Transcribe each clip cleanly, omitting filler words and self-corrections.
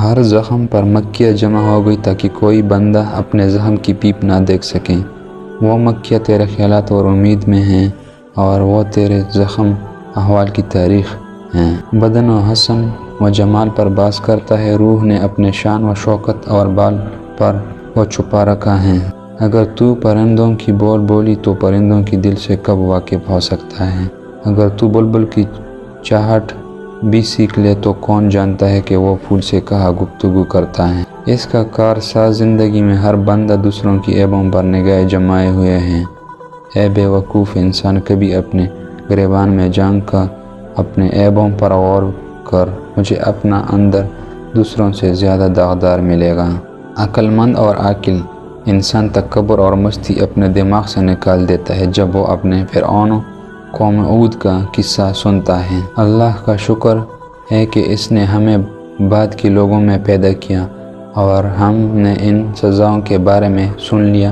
ہر زخم پر مکھیاں جمع ہو گئی تاکہ کوئی بندہ اپنے زخم کی پیپ نہ دیکھ سکے۔ وہ مکھیاں تیرے خیالات اور امید میں ہیں اور وہ تیرے زخم احوال کی تاریخ ہیں۔ بدن و حسن و جمال پر باز کرتا ہے، روح نے اپنے شان و شوکت اور بال پر وہ چھپا رکھا ہے۔ اگر تو پرندوں کی بول بولی تو پرندوں کی دل سے کب واقف ہو سکتا ہے؟ اگر تو بلبل کی چہچہاہٹ بھی سیکھ لے تو کون جانتا ہے کہ وہ پھول سے کہاں گفتگو کرتا ہے؟ اس کا کارساز زندگی میں ہر بندہ دوسروں کی عیبوں پر نگاہیں جمائے ہوئے ہے۔ اے بے وقوف انسان، کبھی اپنے گریبان میں جھانک کر اپنے عیبوں پر غور کر، مجھے اپنا اندر دوسروں سے زیادہ داغدار ملے گا۔ عقل مند اور عاقل انسان تکبر اور مستی اپنے دماغ سے نکال دیتا ہے جب وہ اپنے فرعون و قوم عود کا قصہ سنتا ہے۔ اللہ کا شکر ہے کہ اس نے ہمیں بعد کے لوگوں میں پیدا کیا اور ہم نے ان سزاؤں کے بارے میں سن لیا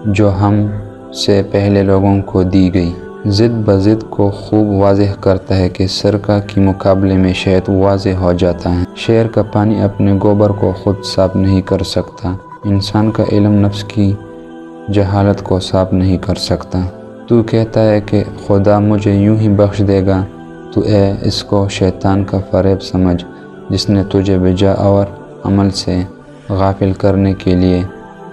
جو ہم سے پہلے لوگوں کو دی گئی۔ ضد بضد کو خوب واضح کرتا ہے کہ سرکہ کے مقابلے میں شہد واضح ہو جاتا ہے۔ شیر کا پانی اپنے گوبر کو خود صاف نہیں کر سکتا۔ انسان کا علم نفس کی جہالت کو صاف نہیں کر سکتا۔ تو کہتا ہے کہ خدا مجھے یوں ہی بخش دے گا، تو اے اس کو شیطان کا فریب سمجھ جس نے تجھے بجا اور عمل سے غافل کرنے کے لیے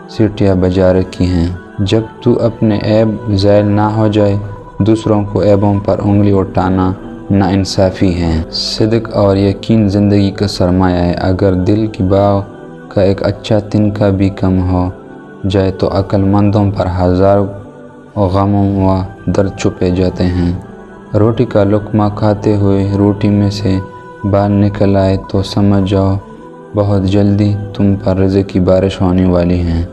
سیٹیاں بجا رکھی ہیں۔ جب تو اپنے عیب زائل نہ ہو جائے، دوسروں کو عیبوں پر انگلی اٹھانا ناانصافی ہے۔ صدق اور یقین زندگی کا سرمایہ ہے۔ اگر دل کی باغ کا ایک اچھا تنکا بھی کم ہو جائے تو عقل مندوں پر ہزاروں غموں و درد چھپے جاتے ہیں۔ روٹی کا لقمہ کھاتے ہوئے روٹی میں سے بال نکل آئے تو سمجھ جاؤ بہت جلدی تم پر رزق کی بارش ہونے والی ہے۔